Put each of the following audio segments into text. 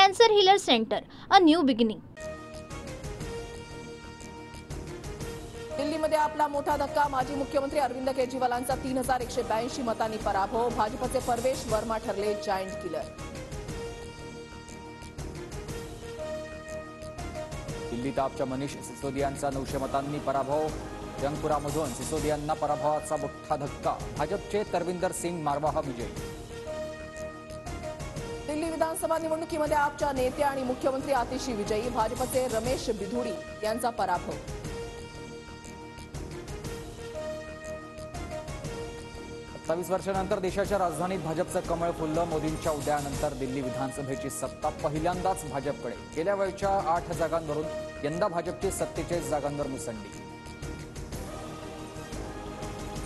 Cancer Healer Center, a new beginning. दिल्लीमध्ये आपला मोठा धक्का. माजी मुख्यमंत्री अरविंद केजरीवालांचा 3182 मतांनी पराभव. भाजपचे परवेश वर्मा ठरले जायंट किलर. दिल्लीत आपच्या मनीष सिसोदियांचा 900 मतांनी पराभव. जंगपुरामधून सिसोदियांना पराभवाचा मोठा धक्का. भाजपचे तरविंदर सिंग मारवाह विजयी. दिल्ली विधानसभा निवडणुकीमध्ये आपच्या नेते आणि मुख्यमंत्री आतिशी विजयी. भाजपचे रमेश बिधुडी यांचा पराभव. 27 वर्षांनंतर देशाच्या राजधानीत भाजपचं कमळ फुललं. मोदींच्या उदयानंतर दिल्ली विधानसभेची सत्ता पहिल्यांदाच भाजपकडे. गेल्या वेळच्या 8 जागांवरून यंदा भाजपची 47 जागांवर मुसंडी.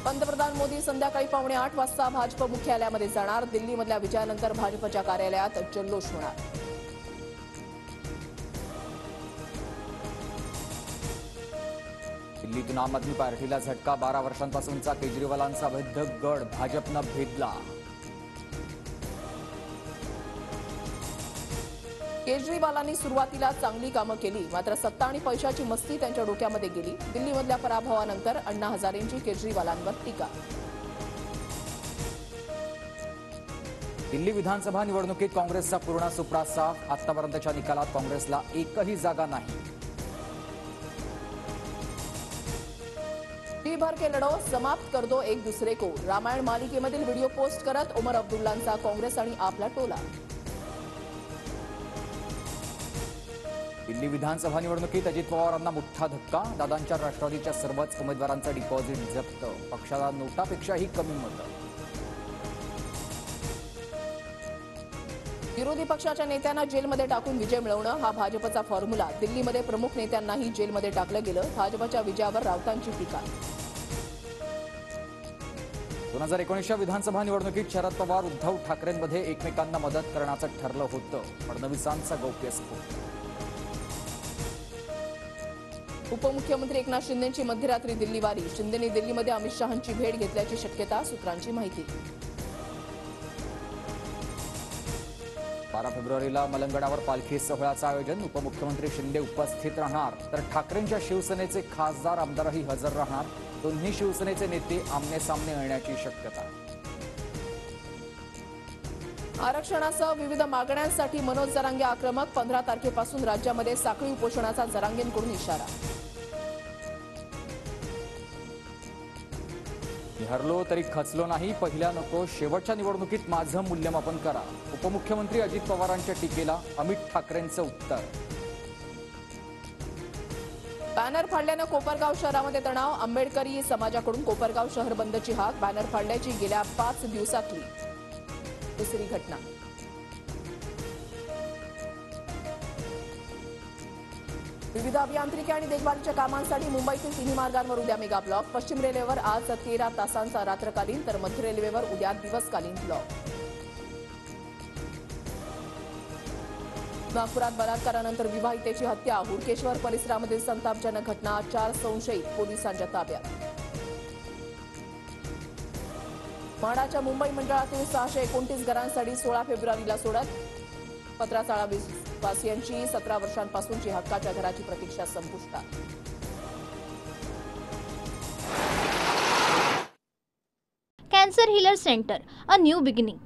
पंतप्रधान मोदी संध्याकाळी 7:15 वाजता भाजप मुख्यालयामध्ये जाणार. दिल्लीमधल्या विजयानंतर भाजपच्या कार्यालयात जल्लोष होणार. दिल्लीतून आम आदमी पार्टीला झटका. 12 वर्षांपासूनचा केजरीवालांचा अवैध गड भाजपनं भेदला. केजरीवालांनी सुरुवातीला चांगली कामं केली, मात्र सत्ता आणि पैशाची मस्ती त्यांच्या डोक्यामध्ये गेली. दिल्लीमधल्या पराभवानंतर अण्णा हजारेंची केजरीवालांवर टीका. दिल्ली विधानसभा निवडणुकीत काँग्रेसचा पूर्ण सुपडा साफ. आतापर्यंतच्या निकालात काँग्रेसला एकही जागा नाही. जी भर के लढो, समाप्त कर दो एक दुसरे को. रामायण मालिकेमधील व्हिडिओ पोस्ट करत उमर अब्दुल्लांचा काँग्रेस आणि आपला टोला. दिल्ली विधानसभा निवडणुकीत अजित पवारांना मोठा धक्का. दादांच्या राष्ट्रवादीच्या सर्वच उमेदवारांचं डिपॉझिट जप्त. पक्षाला नोटापेक्षाही कमी मतं. विरोधी पक्षाच्या नेत्यांना जेलमध्ये टाकून विजय मिळवणं हा भाजपचा फॉर्म्युला. दिल्लीमध्ये प्रमुख नेत्यांनाही जेलमध्ये टाकलं गेलं. भाजपच्या विजयावर राऊतांची टीका. 2019च्या विधानसभा निवडणुकीत शरद पवार उद्धव ठाकरेंमध्ये एकमेकांना मदत करण्याचं ठरलं होतं. फडणवीसांचा गौप्यस्फोट. उपमुख्यमंत्री एकनाथ शिंदेंची मध्यरात्री दिल्ली वारी. शिंदेंनी दिल्लीमध्ये अमित शहांची भेट घेतल्याची शक्यता. सूत्रांची माहिती. 12 फेब्रुवारीला मलंगणावर पालखी सोहळ्याचं आयोजन. उपमुख्यमंत्री शिंदे उपस्थित राहणार, तर ठाकरेंच्या शिवसेनेचे खासदार आमदारही हजर राहणार. दोन्ही शिवसेनेचे नेते आमने सामने येण्याची शक्यता. आरक्षणासह विविध मागण्यांसाठी मनोज जरांगे आक्रमक. 15 तारखेपासून राज्यामध्ये साखळी उपोषणाचा जरांगेंकडून इशारा. मी हरलो तरी खचलो नाही. पहिल्या नको, शेवटच्या निवडणुकीत माझं मूल्यमापन करा. उपमुख्यमंत्री अजित पवारांच्या टीकेला अमित ठाकरेंचं उत्तर. बॅनर फाडल्यानं कोपरगाव शहरामध्ये तणाव. आंबेडकरी समाजाकडून कोपरगाव शहर बंदची हाक. बॅनर फाडल्याची गेल्या 5 दिवसातली दुसरी घटना. विविध अभियांत्रिकी आणि देखभालीच्या कामांसाठी मुंबईतील तिन्ही मार्गांवर उद्या मेगा ब्लॉक. पश्चिम रेल्वेवर आज 13 तासांचा रात्रकालीन, तर मध्य रेल्वेवर उद्या दिवसकालीन ब्लॉक. नागपुरात बलात्कारानंतर विवाहितेची हत्या. हुडकेश्वर परिसरामधील संतापजनक घटना. 4 संशयित पोलिसांच्या ताब्यात. म्हाडाच्या मुंबई मंडळातील 629 घरांसाठी 16 फेब्रुवारीला सोडत. पत्राचाळा वासियांची 17 वर्षांपासूनची हक्काच्या घराची प्रतीक्षा संपुष्टात. Cancer Healer Center, a new beginning.